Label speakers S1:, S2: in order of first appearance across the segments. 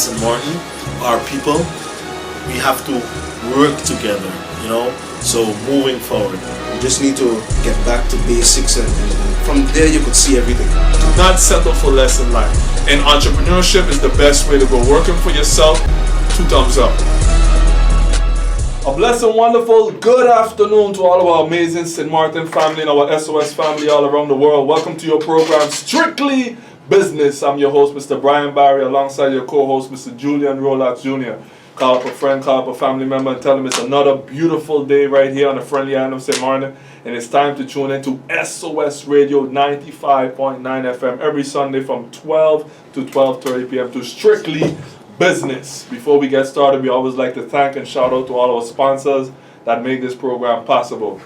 S1: St. Martin, our people, we have to work together, you know. So moving forward,
S2: you just need to get back to basics, and from there you could see everything.
S3: Do not settle for less in life. And entrepreneurship is the best way to go. Working for yourself, 2 thumbs up. A blessed and wonderful good afternoon to all of our amazing St. Martin family and our SOS family all around the world. Welcome to your program, Strictly Business. I'm your host, Mr. Brian Barry, alongside your co-host, Mr. Julian Rolax Jr. Call up a friend, call up a family member, and tell them it's another beautiful day right here on the friendly island of St. Martin. And it's time to tune into SOS Radio 95.9 FM every Sunday from 12 to 12:30 p.m. to Strictly Business. Before we get started, we always like to thank and shout out to all our sponsors that make this program possible.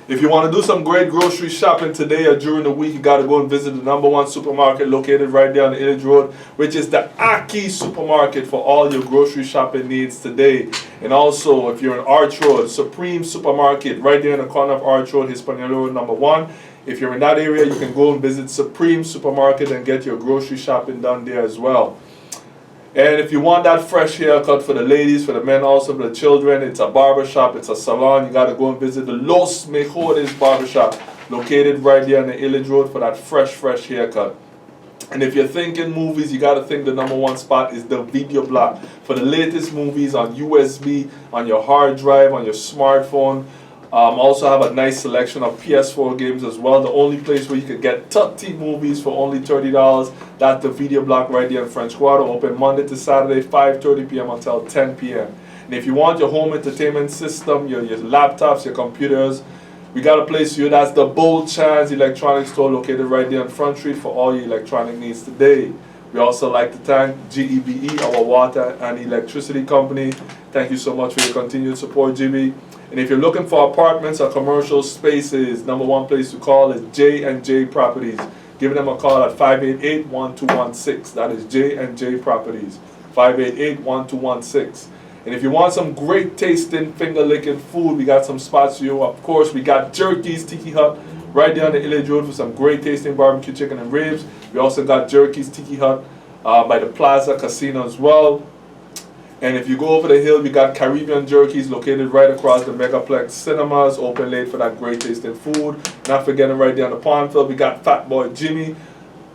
S3: If you want to do some great grocery shopping today or during the week, you got to go and visit the #1 supermarket located right there on the Village Road, which is the Aki Supermarket for all your grocery shopping needs today. And also, if you're in Arch Road, Supreme Supermarket right there in the corner of Arch Road, Hispaniola Road #1. If you're in that area, you can go and visit Supreme Supermarket and get your grocery shopping done there as well. And if you want that fresh haircut for the ladies, for the men, also for the children, it's a barbershop, it's a salon. You got to go and visit the Los Mejores Barbershop, located right there on the Village Road for that fresh haircut. And if you're thinking movies, you got to think the #1 spot is the Video Block. For the latest movies on USB, on your hard drive, on your smartphone. Also have a nice selection of PS4 games as well. The only place where you could get 30 movies for only $30. That's the Video Block right there in French Quarter. Open Monday to Saturday, 5:30 p.m. until 10 p.m. And if you want your home entertainment system, your laptops, your computers, we got a place for you. That's the Bold Chance Electronics Store located right there on Front Street for all your electronic needs today. We also like to thank GEBE, our water and electricity company. Thank you so much for your continued support, GB. And if you're looking for apartments or commercial spaces, #1 place to call is J&J Properties. Give them a call at 588-1216. That is J&J Properties, 588-1216. And if you want some great tasting, finger-licking food, we got some spots for you. Of course, we got Jerky's Tiki Hut right there on the Village Road for some great tasting barbecue chicken and ribs. We also got Jerky's Tiki Hut by the Plaza Casino as well. And if you go over the hill, we got Caribbean Jerky's located right across the Megaplex Cinemas, open late for that great tasting food. Not forgetting right there on the Pondfield, we got Fat Boy Jimmy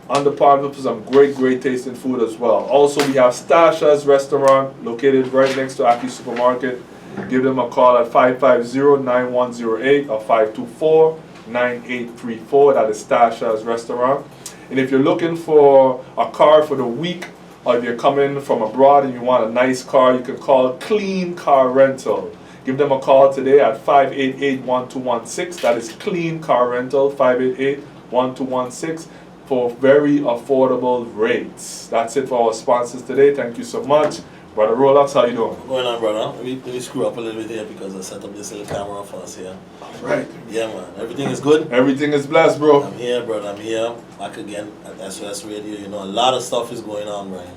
S3: on the Pondfield for some great tasting food as well. Also, we have Stasha's Restaurant located right next to Aki Supermarket. Give them a call at 550-9108 or 524-9834. That is Stasha's Restaurant. And if you're looking for a car for the week, or if you're coming from abroad and you want a nice car, you can call Clean Car Rental. Give them a call today at 588-1216. That is Clean Car Rental, 588-1216 for very affordable rates. That's it for our sponsors today. Thank you so much. Brother Rolax, how you doing?
S1: what's going on, brother? Let me screw up a little bit here because I set up this little camera for us here.
S3: Right.
S1: Yeah, man. Everything is good?
S3: Everything is blessed, bro.
S1: I'm here, brother. I'm here. Back again at SOS Radio. You know, a lot of stuff is going on, Brian.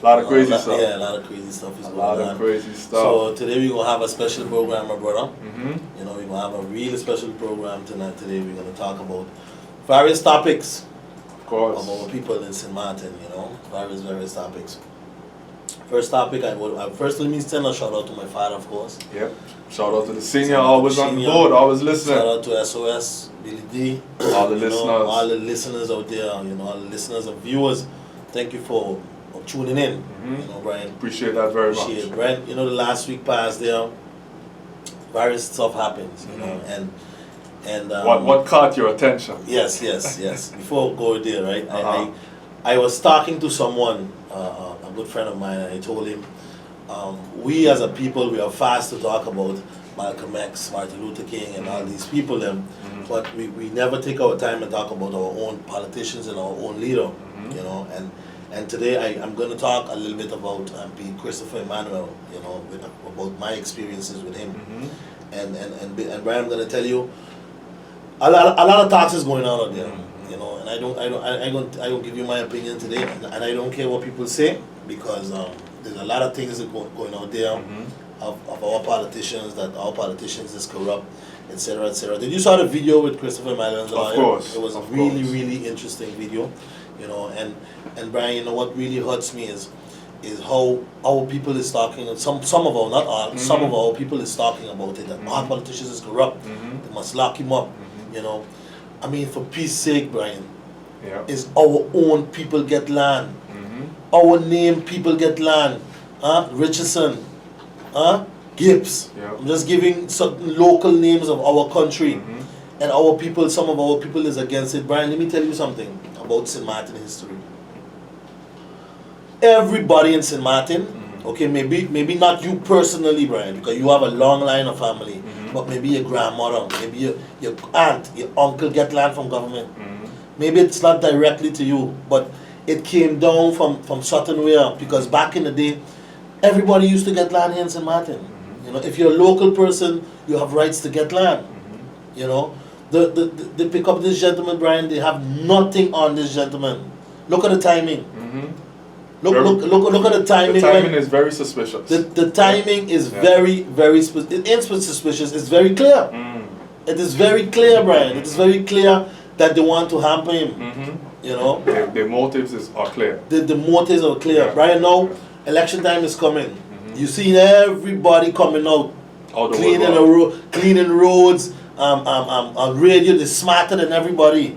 S3: A lot of crazy stuff.
S1: Yeah, a lot of crazy stuff is going on.
S3: A lot of crazy stuff.
S1: So today we're going to have a special program, my brother.
S3: Mm-hmm.
S1: You know, we're going to have a really special program tonight. Today we're going to talk about various topics.
S3: Of course.
S1: About people in St. Martin, you know, various topics. First topic, first let me send a shout out to my father, of course.
S3: Yep. Shout out to the senior, always on board, always listening.
S1: Shout out to SOS, Billy D.
S3: All the listeners.
S1: All the listeners out there, you know, all the listeners and viewers. Thank you for tuning in.
S3: Mm-hmm.
S1: You know, Brian.
S3: Appreciate that very much.
S1: Appreciate it, Brian. You know, the last week past there, various stuff happens, you know, and
S3: what caught your attention?
S1: Yes. Before we go there, right? I was talking to someone, a good friend of mine, and I told him, we as a people, we are fast to talk about Malcolm X, Martin Luther King, and all these people, but we never take our time and talk about our own politicians and our own leader, you know. And today I'm going to talk a little bit about Christopher Emmanuel, you know, about my experiences with him, and Brian, I'm going to tell you, a lot of talks is going on out there. You know, and I don't give you my opinion today, and I don't care what people say, because there's a lot of things that going out there of our politicians, that our politicians is corrupt, etc., etc. Did you saw the video with Christopher Emmanuel?
S3: Of course.
S1: It was a really interesting video, you know. And Brian, you know what really hurts me is is how our people is talking, and some of our, not all, some of our people is talking about it, that all politicians is corrupt, they must lock him up, you know. I mean, for peace sake, Brian, is our own people get land, our name people get land, Richardson, Gibbs, I'm just giving certain local names of our country, and our people, some of our people is against it. Brian, let me tell you something about St. Martin history. Everybody in St. Martin, okay, maybe not you personally, Brian, because you have a long line of family, but maybe your grandmother, maybe your aunt, your uncle get land from government. Maybe it's not directly to you, but it came down from certain way, because back in the day, everybody used to get land here in St. Martin. You know, if you're a local person, you have rights to get land. You know, they pick up this gentleman, Brian, they have nothing on this gentleman. Look at the timing. Look at the timing.
S3: The timing is very suspicious.
S1: The timing is very, very it ain't suspicious, it's very clear. It is very clear, Brian. It is very clear that they want to hamper him. You know?
S3: The motives are clear.
S1: The motives are clear. Brian, now, election time is coming. You see everybody coming out, cleaning roads, on radio, they're smarter than everybody.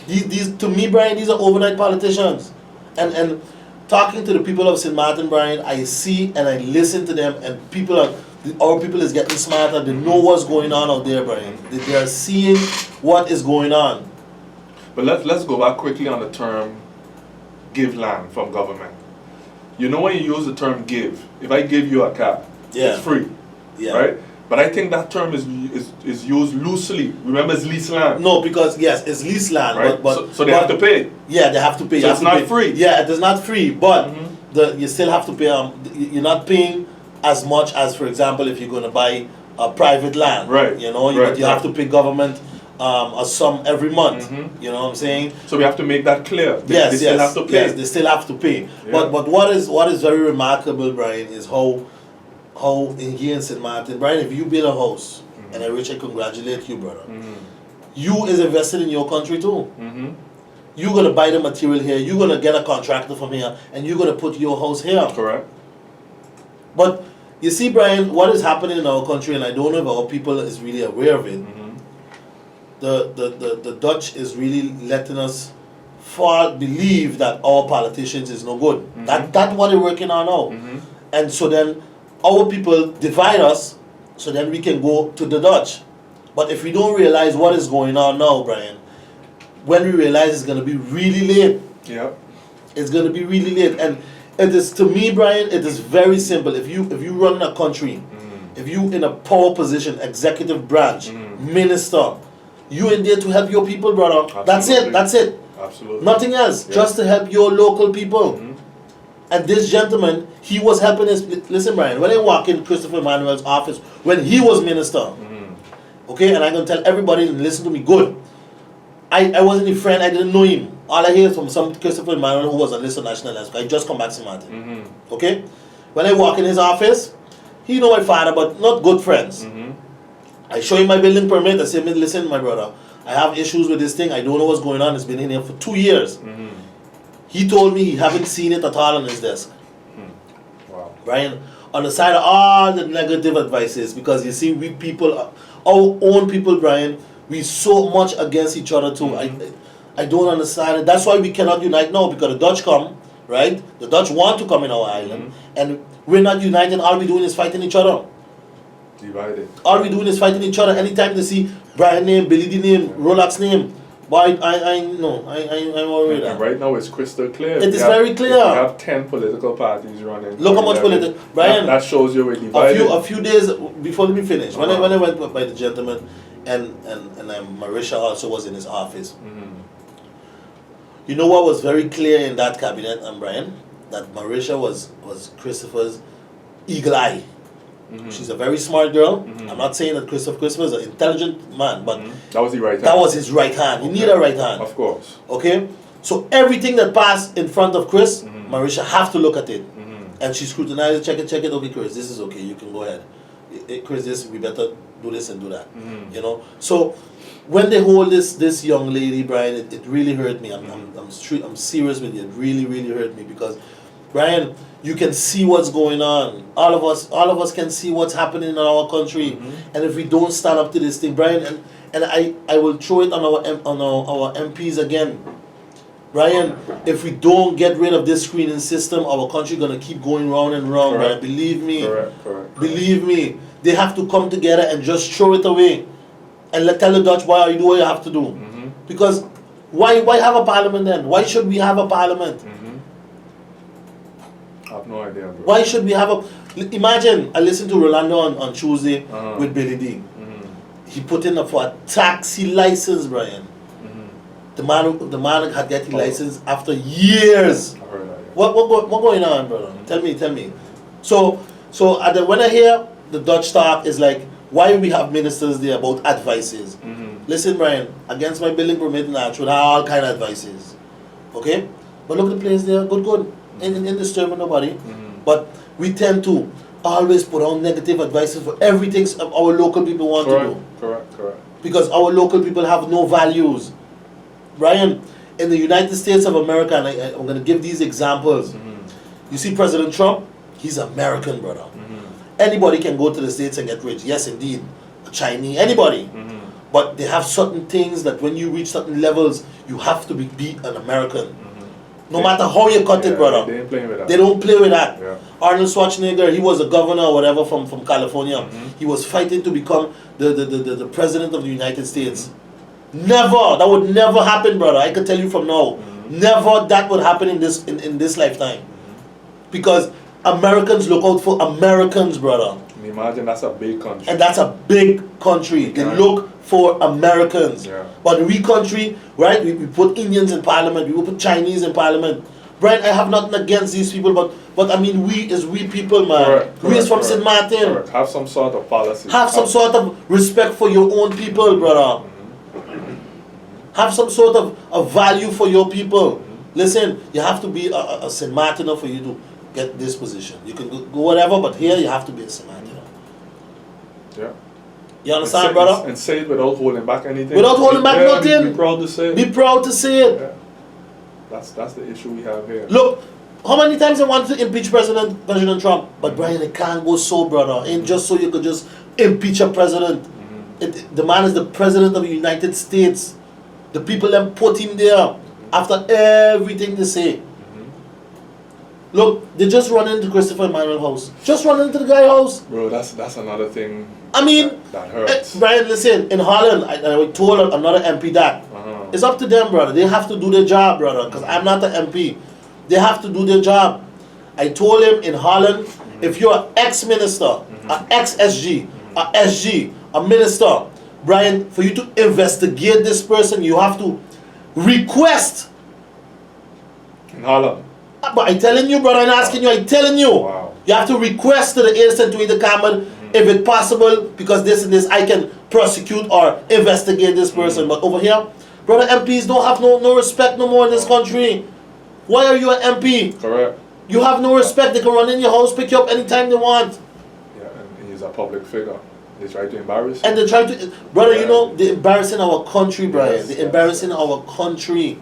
S1: These, to me, Brian, these are overnight politicians. And talking to the people of St. Martin, Brian, I see and I listen to them, and our people is getting smarter. They know what's going on out there, Brian. They are seeing what is going on.
S3: But let's go back quickly on the term give land from government. You know, when you use the term give, if I give you a car, it's free, right? But I think that term is used loosely. Remember, it's lease land.
S1: No, because yes, it's lease land,
S3: right? But so they have to pay.
S1: Yeah, they have to pay.
S3: So it's not free.
S1: Yeah, it is not free, but you still have to pay. You're not paying as much as, for example, if you're going to buy a private land.
S3: Right.
S1: You know, you have to pay government a sum every month. You know what I'm saying?
S3: So we have to make that clear. They still have to pay.
S1: Yes, they still have to pay. Yeah. But what is very remarkable, Brian, is how in here in St. Martin, Brian, if you build a house, and I congratulate you, brother. You is invested in your country too. You're going to buy the material here, you're going to get a contractor from here, and you're going to put your house here.
S3: Correct.
S1: But you see, Brian, what is happening in our country, and I don't know if our people is really aware of it, the Dutch is really letting us believe that our politicians is no good. That's what they're working on now. And so then our people divide us, so then we can go to the Dutch. But if we don't realize what is going on now, Brian, when we realize it's going to be really late. It's going to be really late. And it is, to me, Brian, it is very simple. If you run a country, if you in a power position, executive branch, minister, you in there to help your people, brother.
S3: Absolutely.
S1: That's it.
S3: Absolutely.
S1: Nothing else. Just to help your local people. And this gentleman, he was helping his... Listen, Brian, when I walk in Christopher Emmanuel's office, when he was minister, okay, and I'm going to tell everybody, listen to me, good. I wasn't a friend, I didn't know him. All I hear is from some Christopher Emmanuel who was a list of national aspect. I just come back to Martin. Okay? When I walk in his office, he know my father, but not good friends. I show him my building permit, I say, listen, my brother, I have issues with this thing, I don't know what's going on, it's been in here for 2 years. He told me he haven't seen it at all on his desk.
S3: Wow.
S1: Brian, on the side of all the negative advices, because you see, we people, our own people, Brian, we so much against each other too. I don't understand it. That's why we cannot unite now, because the Dutch come, right? The Dutch want to come in our island, and we're not united. All we're doing is fighting each other.
S3: Divided.
S1: All we're doing is fighting each other. Anytime they see Brian name, Billy D name, Rolex name, but I'm worried.
S3: And right now it's crystal clear.
S1: It is very clear.
S3: We have 10 political parties running.
S1: Look how much political. Brian,
S3: that shows you we're divided.
S1: A few days before, let me finish. When I went by the gentleman, and Marisha also was in his office. You know what was very clear in that cabinet, and Brian, that Marisha was Christopher's eagle eye. She's a very smart girl. I'm not saying that Christopher is an intelligent man, but
S3: that was the right hand.
S1: That was his right hand. You need a right hand.
S3: Of course.
S1: Okay? So everything that passed in front of Chris, Marisha have to look at it. And she scrutinized it, check it. Okay, Chris, this is okay. You can go ahead. Chris, this, we better do this and do that. You know? So when they hold this young lady, Brian, it really hurt me. I'm serious with you. It really, really hurt me, because Brian, you can see what's going on. All of us can see what's happening in our country. And if we don't stand up to this thing, Brian, and I will throw it on our MPs again. Brian, if we don't get rid of this screening system, our country gonna keep going round and round, Brian. Believe me.
S3: Correct.
S1: Believe me. They have to come together and just throw it away. And tell the Dutch, boy, you do what you have to do. Because why have a parliament then? Why should we have a parliament?
S3: I have no idea, bro.
S1: Why should we have a... Imagine, I listened to Rolando on Tuesday with Billy D. He put in for a taxi license, Brian. The man had get his license after years.
S3: I heard that, yeah.
S1: What going on, brother? Tell me. So when I hear the Dutch talk, is like, why we have ministers there about advices? Listen, Brian, against my building permit and that, should have all kind of advices. Okay? But look at the place there, good. In disturbing nobody. But we tend to always put on negative advices for everything our local people want to do.
S3: Correct.
S1: Because our local people have no values. Brian, in the United States of America, and I'm going to give these examples. You see President Trump, he's American, brother. Anybody can go to the States and get rich. Yes, indeed. A Chinese, anybody. But they have certain things that when you reach certain levels, you have to be an American. No matter how you cut it, brother.
S3: They ain't playing with that.
S1: They don't play with that.
S3: Yeah.
S1: Arnold Schwarzenegger, he was a governor or whatever from California. He was fighting to become the president of the United States. Never. That would never happen, brother. I can tell you from now. Never that would happen in this lifetime. Because Americans look out for Americans, brother.
S3: Imagine that's a big country.
S1: And that's a big country. They look for Americans.
S3: Yeah.
S1: But we country, right, we put Indians in parliament, we put Chinese in parliament. Brian, I have nothing against these people, but I mean, we people, man.
S3: Correct,
S1: We is from St. Martin.
S3: Correct. Have some sort of policy.
S1: Have some sort of respect for your own people, brother. Have some sort of value for your people. Listen, you have to be a St. Martiner for you to get this position. You can go whatever, but here you have to be a St. Martiner.
S3: Yeah.
S1: You understand, brother?
S3: And say it without holding back anything.
S1: Without holding back nothing.
S3: Be proud to say it.
S1: Be proud to say it.
S3: Yeah. That's the issue we have here.
S1: Look, how many times I want to impeach President Trump? But Brian, it can't go so, brother. Ain't just so you could just impeach a president. The man is the president of the United States. The people that put him there after everything they say. Look, they just run into Christopher Emmanuel house. Just run into the guy's house.
S3: Bro, that's another thing.
S1: I mean,
S3: that hurts.
S1: Brian, listen, in Holland, I told another MP that. It's up to them, brother. They have to do their job, brother, because I'm not an MP. They have to do their job. I told him in Holland, if you're an ex-minister, an ex-SG, a SG, a minister, Brian, for you to investigate this person, you have to request.
S3: In Holland.
S1: But I'm telling you, brother, I'm asking you, I'm telling you.
S3: Wow.
S1: You have to request to the innocent to the common, if it's possible, because this and this, I can prosecute or investigate this person. But over here, brother, MPs don't have no respect no more in this country. Why are you an MP?
S3: Correct.
S1: You have no respect. They can run in your house, pick you up anytime they want.
S3: Yeah, and he's a public figure. They try to embarrass him.
S1: And they try to, brother, you know, they're embarrassing our country, Brian.
S3: Yes,
S1: they're embarrassing our country.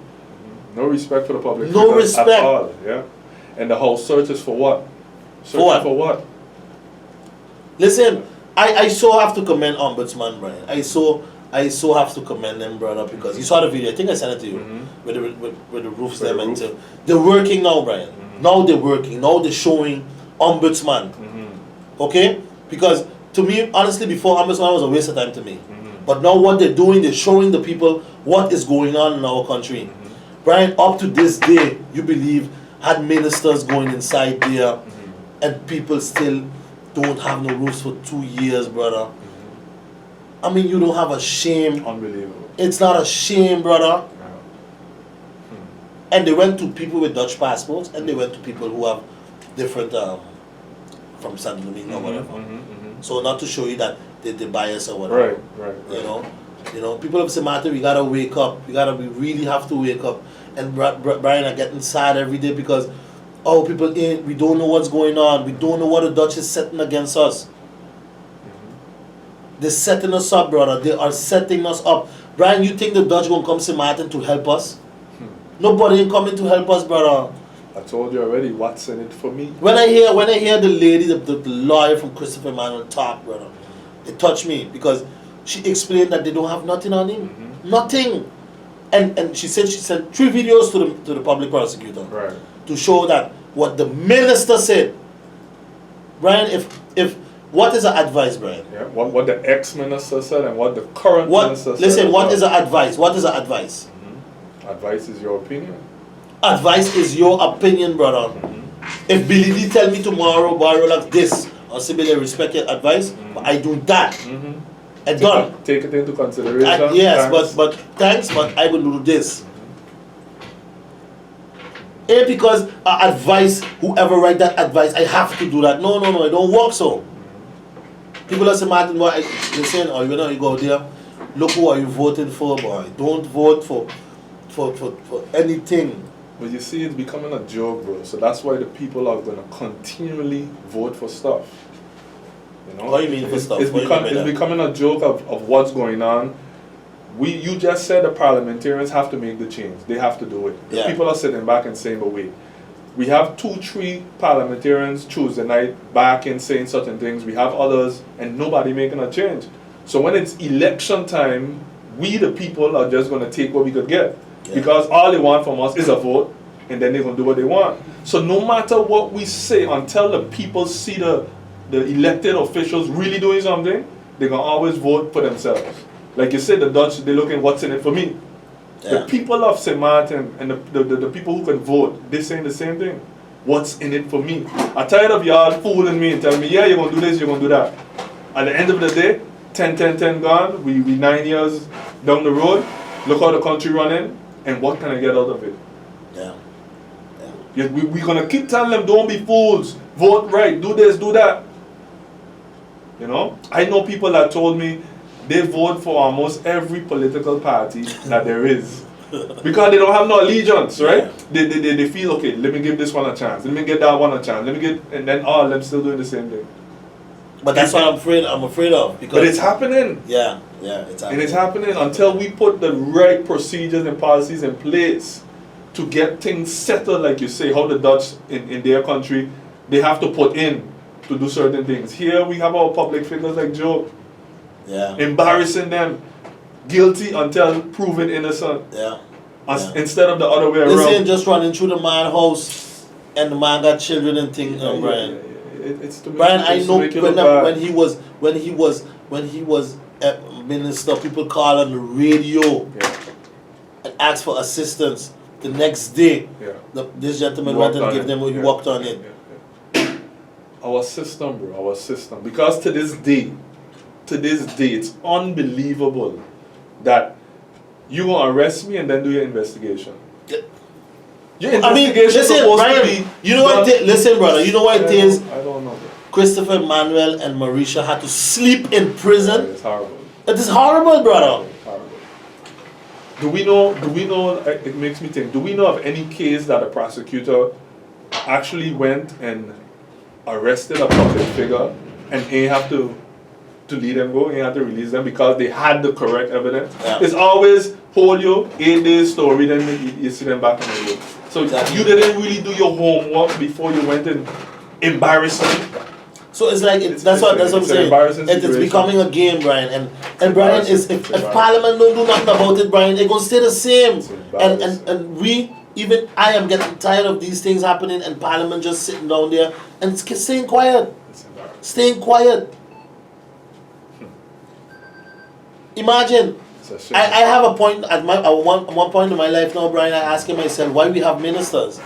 S3: No respect for the public.
S1: No respect
S3: at all. Yeah. And the whole search is for what? For what?
S1: Listen, I so have to commend Ombudsman, Brian. I so have to commend them, brother, because you saw the video. I think I sent it to you with the roofs them and they're working now, Brian. Now they're working. Now they're showing Ombudsman. Okay? Because to me, honestly, before Ombudsman was a waste of time to me. But now what they're doing, they're showing the people what is going on in our country. Brian, up to this day, you believe, had ministers going inside there and people still don't have no roofs for 2 years, brother. I mean, you don't have a shame.
S3: Unbelievable.
S1: It's not a shame, brother. And they went to people with Dutch passports and they went to people who have different, from San Domingo or whatever. So not to show you that they're biased or whatever.
S3: Right.
S1: You know, people of St. Martin, we gotta wake up. We really have to wake up. And Brian are getting sad every day because people we don't know what's going on. We don't know what the Dutch is setting against us. They're setting us up, brother. They are setting us up. Brian, you think the Dutch gonna come to St. Martin to help us? Nobody ain't coming to help us, brother.
S3: I told you already, what's in it for me?
S1: When I hear the lady, the lawyer from Christopher Emmanuel talk, brother, it touched me because she explained that they don't have nothing on him, nothing, and she said she sent 3 videos to the public prosecutor,
S3: Right.
S1: to show that what the minister said. Brian, if what is the advice, Brian?
S3: Yeah. What the ex-minister said and what the current minister said.
S1: Listen, what is the advice? What is the advice?
S3: Advice is your opinion.
S1: Advice is your opinion, brother. If Billy D tell me tomorrow, borrow like this, or simply respect your advice, but I do that. And done.
S3: Take it into consideration.
S1: Yes, but thanks, but I will do this. Ain't because advice, whoever write that advice, I have to do that. No, it don't work so. People are saying, Martin, boy, they're saying, oh, you go there, look who are you voting for, boy. Don't vote for anything.
S3: But you see, it's becoming a joke, bro. So that's why the people are going to continually vote for stuff. You know?
S1: What do you mean for stuff?
S3: It's becoming a joke of what's going on. You just said the parliamentarians have to make the change. They have to do it.
S1: Yeah.
S3: People are sitting back and saying, but wait, we have 2-3 parliamentarians Tuesday night back and saying certain things. We have others and nobody making a change. So when it's election time, we the people are just going to take what we could get. Yeah. Because all they want from us is a vote, and then they're going to do what they want. So no matter what we say, until the people see the elected officials really doing something, they're going to always vote for themselves. Like you said, the Dutch, they're looking what's in it for me. Yeah. The people of St. Martin and the people who can vote, they're saying the same thing. What's in it for me? I'm tired of y'all fooling me and telling me, yeah, you're going to do this, you're going to do that. At the end of the day, 10 gone, we 9 years down the road, look how the country running, and what can I get out of it? Yeah. We're going to keep telling them, don't be fools, vote right, do this, do that. You know? I know people that told me they vote for almost every political party that there is. Because they don't have no allegiance, right? Yeah. They feel, okay, let me give this one a chance, let me get that one a chance, and then all of them still doing the same thing.
S1: But that's what I'm afraid of. Because
S3: but it's happening.
S1: Yeah, it's happening.
S3: And it's happening until we put the right procedures and policies in place to get things settled, like you say, how the Dutch in their country, they have to put in to do certain things. Here we have our public figures like Job.
S1: Yeah.
S3: Embarrassing them. Guilty until proven innocent.
S1: Yeah.
S3: Instead of the other way around.
S1: This ain't just running through the man's house and the man got children and things, Brian.
S3: It's to make,
S1: Brian, I know when he was a minister, people call on the radio and ask for assistance. The next day, this gentleman went and gave them what he walked on it.
S3: Our system, bro, our system. Because to this day, it's unbelievable that you gonna arrest me and then do your investigation. Your investigation
S1: listen, Brian, you know what? Listen, brother, you know what it is?
S3: I don't know.
S1: Christopher Emmanuel and Marisha had to sleep in prison.
S3: It's horrible.
S1: It is horrible, brother.
S3: Horrible. Do we know, it makes me think, do we know of any case that a prosecutor actually went and arrested a public figure and he have to lead them go, he had to release them because they had the correct evidence? Yeah. It's always hold you 8 days story, then you see them back on the road. So you didn't really do your homework before you went and embarrassed them.
S1: So it's like that's what I'm saying. It's becoming a game, Brian, and Brian is if Parliament don't do nothing about it, Brian, it's gonna stay the same. And I am getting tired of these things happening and Parliament just sitting down there and staying quiet. Staying quiet. Imagine. I have a point at one point in my life now, Brian. I asking myself why we have ministers,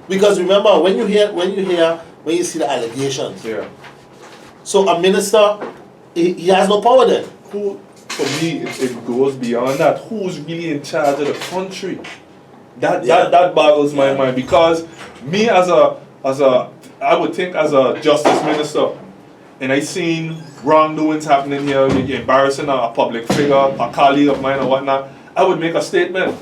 S1: because remember when you see the allegations.
S3: Yeah.
S1: So a minister, he has no power then.
S3: Who, for me, it goes beyond that. Who's really in charge of the country? That boggles my mind, because me as I would think as a justice minister, and I seen wrongdoings happening here, embarrassing a public figure, a colleague of mine or whatnot, I would make a statement.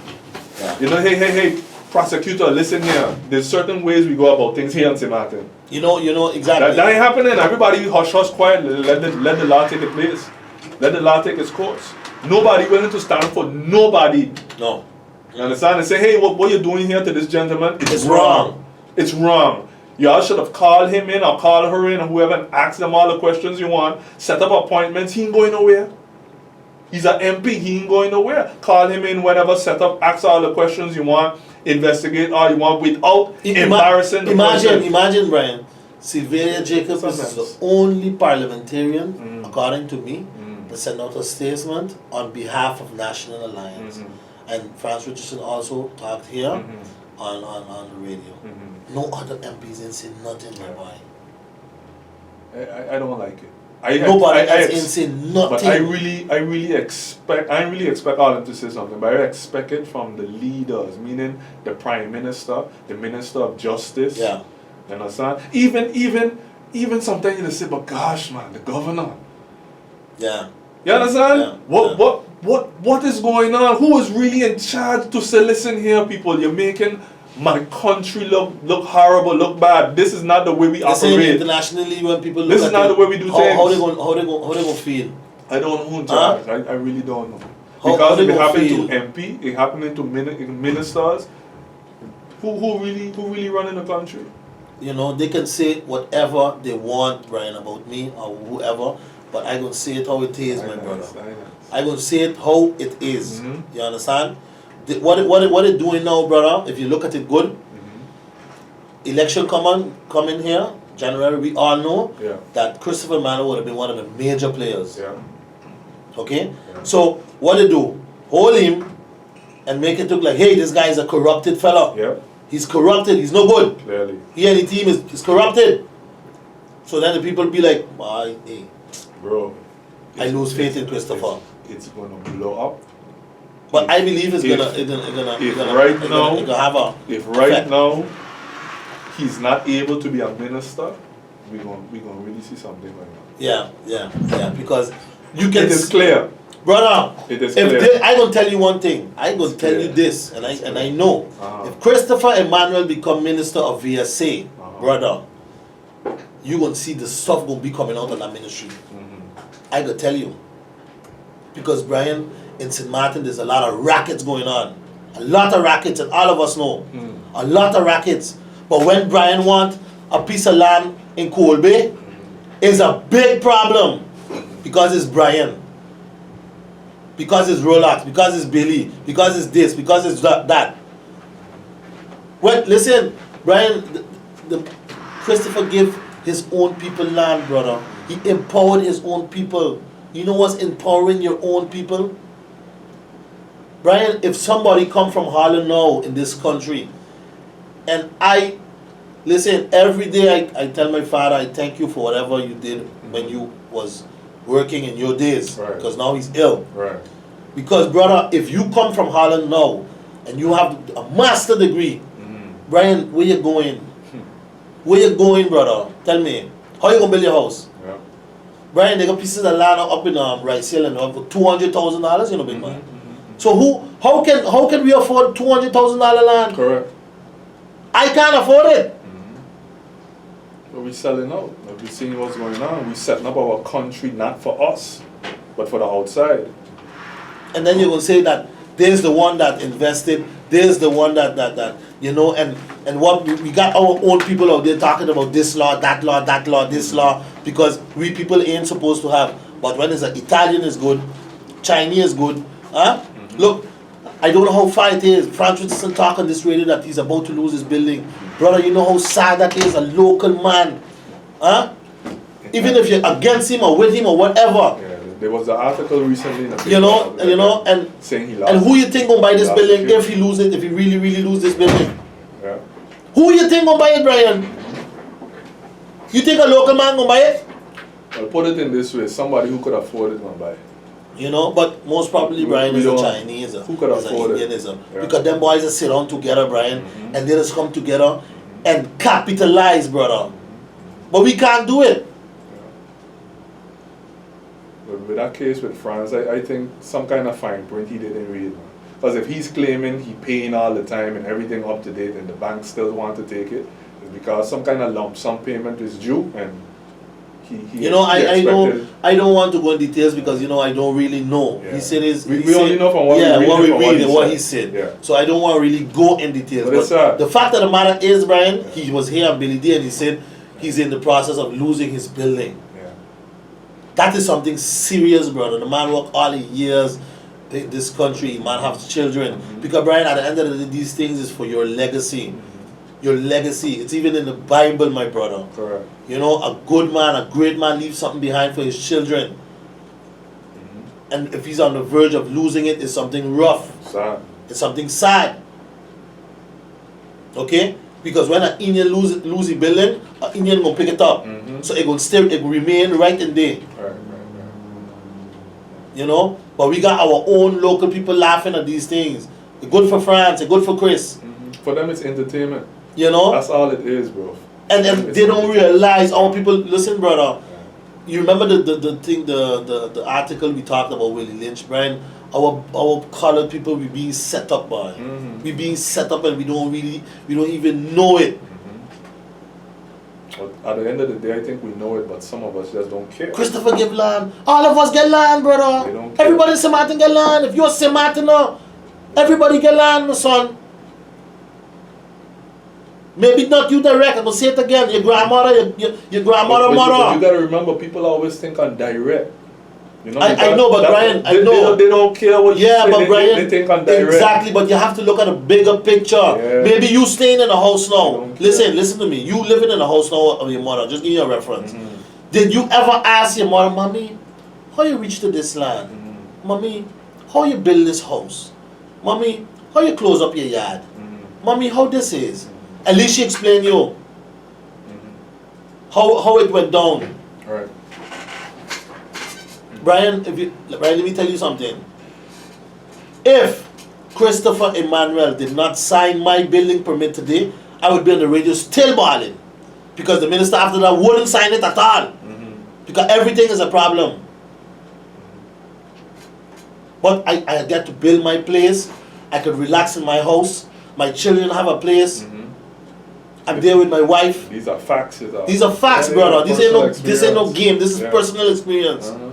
S3: Yeah. You know, hey, prosecutor, listen here. There's certain ways we go about things here in St. Martin.
S1: You know exactly.
S3: That ain't happening. Everybody hush quiet. Let the law take its place. Let the law take its course. Nobody willing to stand for nobody.
S1: No.
S3: You understand? And say, hey, what you're doing here to this gentleman is wrong. It's wrong. Y'all should have called him in or called her in or whoever and asked them all the questions you want. Set up appointments. He ain't going nowhere. He's an MP. He ain't going nowhere. Call him in whenever. Set up. Ask all the questions you want. Investigate all you want without embarrassing the person.
S1: Imagine, Brian. Sylvia Jacobs is the only parliamentarian, according to me, to send out a statement on behalf of National Alliance. And Franz Richardson also talked here on the radio. No other MPs ain't saying nothing, my boy.
S3: I don't like it.
S1: Nobody else ain't saying nothing.
S3: But I really expect all of them to say something. But I expect it from the leaders, meaning the Prime Minister, the Minister of Justice.
S1: Yeah.
S3: You understand? Even sometimes you say, but gosh, man, the governor.
S1: Yeah.
S3: You understand?
S1: Yeah.
S3: What is going on? Who is really in charge to say, listen here, people, you're making my country look horrible, look bad. This is not the way we operate.
S1: Internationally, when people look
S3: this is not the way we do things.
S1: How they gonna feel?
S3: I don't know who's in charge. I really don't know. Because if it happened to MP, it happening to ministers, who really running the country?
S1: You know, they can say whatever they want, Brian, about me or whoever, but I gonna say it how it is, my brother. I gonna say it how it is. You understand? What it doing now, brother? If you look at it good, election coming here, January. We all know that Christopher Emmanuel would have been one of the major players.
S3: Yeah.
S1: Okay. So what they do? Hold him and make it look like, hey, this guy is a corrupted fella.
S3: Yeah.
S1: He's corrupted. He's no good.
S3: Clearly.
S1: He and the team is corrupted. So then the people be like, hey,
S3: bro,
S1: I lose faith in Christopher.
S3: It's gonna blow up.
S1: But I believe it's gonna have a.
S3: If right now he's not able to be a minister, we gonna really see something like that.
S1: Yeah. Because you can.
S3: It is clear,
S1: brother.
S3: It is clear.
S1: I gonna tell you one thing. I gonna tell you this, and I know if Christopher Emmanuel become minister of VSA, brother, you gonna see the stuff gonna be coming out of that ministry. I gonna tell you, because Brian, in St. Martin, there's a lot of rackets going on. A lot of rackets, and all of us know. A lot of rackets. But when Brian want a piece of land in Colby, it's a big problem. Because it's Brian. Because it's Rolex. Because it's Billy. Because it's this. Because it's that. Well, listen, Brian, Christopher gave his own people land, brother. He empowered his own people. You know what's empowering your own people? Brian, if somebody come from Holland now in this country, and listen, every day I tell my father, I thank you for whatever you did when you was working in your days, because now he's ill.
S3: Right.
S1: Because, brother, if you come from Holland now, and you have a master degree, Brian, where you going? Where you going, brother? Tell me. How you gonna build your house?
S3: Yeah.
S1: Brian, they got pieces of land up in Rice Hill and for $200,000, you know, big man. So how can we afford $200,000 land?
S3: Correct.
S1: I can't afford it.
S3: But we're selling out. We're seeing what's going on. We're setting up our country not for us, but for the outside.
S1: And then you're gonna say that there's the one that invested, there's the one that you know, and what we got our own people out there talking about this law, that law, this law, because we people ain't supposed to have. But when it's an Italian is good, Chinese is good, Look, I don't know how far it is. Franz Richardson talk on this radio that he's about to lose his building. Brother, you know how sad that is, a local man. Even if you're against him or with him or whatever.
S3: Yeah, there was an article recently in the paper,
S1: and
S3: saying he lost.
S1: And who you think gonna buy this building if he lose it, if he really lose this building?
S3: Yeah.
S1: Who you think gonna buy it, Brian? You think a local man gonna buy it?
S3: Well, put it in this way, somebody who could afford it gonna buy it.
S1: You know, but most probably Brian is a Chinese,
S3: who could afford
S1: Indian, because them boys just sit down together, Brian, and they just come together and capitalize, brother. But we can't do it.
S3: But with that case with France, I think some kind of fine print he didn't read. Because if he's claiming he paying all the time and everything up to date and the bank still want to take it, it's because some kind of lump sum payment is due and
S1: You know, I don't want to go in details because you know I don't really know.
S3: Yeah.
S1: He said
S3: we only know from what we read and
S1: what he said.
S3: Yeah.
S1: So I don't want to really go in details.
S3: But
S1: the fact of the matter is, Brian, he was here on Billy D and he said he's in the process of losing his building.
S3: Yeah.
S1: That is something serious, brother. The man worked all the years in this country. Man have children.
S3: Mm-hmm.
S1: Because Brian, at the end of the day, these things is for your legacy. Your legacy. It's even in the Bible, my brother.
S3: Correct.
S1: You know, a good man, a great man leaves something behind for his children.
S3: Mm-hmm.
S1: And if he's on the verge of losing it, it's something rough.
S3: Sad.
S1: It's something sad. Okay? Because when an Indian lose a building, an Indian gonna pick it up.
S3: Mm-hmm.
S1: So it will remain right in there.
S3: Right.
S1: You know? But we got our own local people laughing at these things. It's good for France, it's good for Chris.
S3: Mm-hmm. For them, it's entertainment.
S1: You know?
S3: That's all it is, bro.
S1: And they don't realize, our people, listen, brother, you remember the thing, the article we talked about Willie Lynch, Brian? Our colored people, we being set up, boy.
S3: Mm-hmm.
S1: We being set up and we don't even know it.
S3: But at the end of the day, I think we know it, but some of us just don't care.
S1: Christopher give land. All of us get land, brother.
S3: They don't care.
S1: Everybody in St. Martin get land. If you're St. Martin, everybody get land, my son. Maybe not you direct, I'm going to say it again. Your grandmother, your grandmother,
S3: but
S1: mother.
S3: You got to remember, people always think on direct. You know,
S1: I know, but Brian, I know.
S3: They don't care what you say.
S1: But Brian,
S3: they think on direct.
S1: exactly, but you have to look at a bigger picture.
S3: Yeah.
S1: Maybe you staying in a house now.
S3: They
S1: Listen to me. You living in a house now of your mother. Just give you a reference.
S3: Mm-hmm.
S1: Did you ever ask your mother, Mommy, how you reach to this land?
S3: Mm-hmm.
S1: Mommy, how you build this house? Mommy, how you close up your yard?
S3: Mm-hmm.
S1: Mommy, how this is? At least she explained you
S3: Mm-hmm.
S1: how it went down.
S3: Right.
S1: Brian, let me tell you something. If Christopher Emmanuel did not sign my building permit today, I would be on the radio still balling. Because the minister after that wouldn't sign it at all.
S3: Mm-hmm.
S1: Because everything is a problem. But I get to build my place. I could relax in my house. My children have a place.
S3: Mm-hmm.
S1: I'm there with my wife.
S3: These are facts.
S1: These are facts, brother. This ain't no game. This is personal experience.
S3: Uh-huh.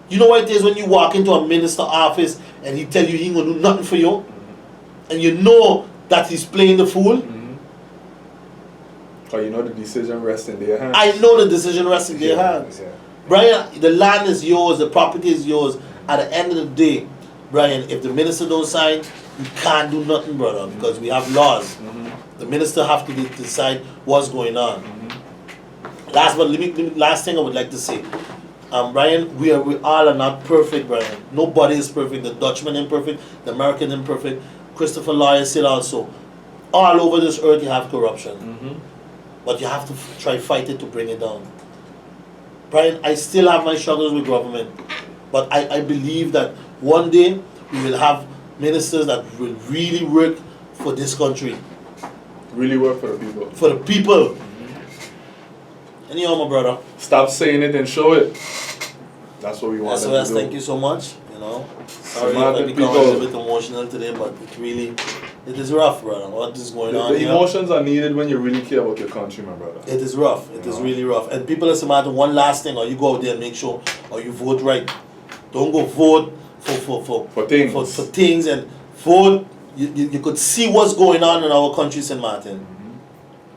S1: You know what it is when you walk into a minister office and he tell you he ain't gonna do nothing for you, and you know that he's playing the fool.
S3: Because you know the decision rests in their hands.
S1: I know the decision rests in their hands.
S3: Yeah.
S1: Brian, the land is yours, the property is yours. At the end of the day, Brian, if the minister don't sign, you can't do nothing, brother, because we have laws.
S3: Mm-hmm.
S1: The minister have to decide what's going on.
S3: Mm-hmm.
S1: Last thing I would like to say. Brian, we all are not perfect, Brian. Nobody is perfect. The Dutchman imperfect, the American imperfect. Christopher Lawyer said also, all over this earth you have corruption.
S3: Mm-hmm.
S1: But you have to try fight it to bring it down. Brian, I still have my struggles with government. But I believe that one day we will have ministers that will really work for this country.
S3: Really work for the people.
S1: For the people. Anyhow, my brother.
S3: Stop saying it and show it. That's what we want to do.
S1: Thank you so much. You know, sorry if I become a little bit emotional today, but it is rough, brother. What is going on
S3: The
S1: here?
S3: emotions are needed when you really care about your country, my brother.
S1: It is rough. It is really rough. And people are saying, one last thing, or you go out there and make sure, or you vote right. Don't go vote for things. For things and vote. You could see what's going on in our country, St. Martin.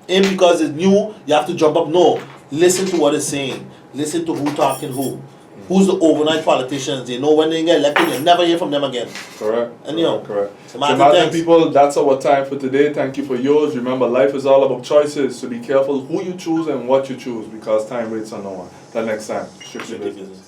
S1: Ain't because it's new, you have to jump up. No. Listen to what it's saying. Listen to who talking who. Who's the overnight politicians? They know when they get elected, you never hear from them again.
S3: Correct.
S1: And you know,
S3: correct.
S1: So Martin,
S3: people, that's our time for today. Thank you for yours. Remember, life is all about choices, so be careful who you choose and what you choose, because time waits on no one. Till next time. Strictly business.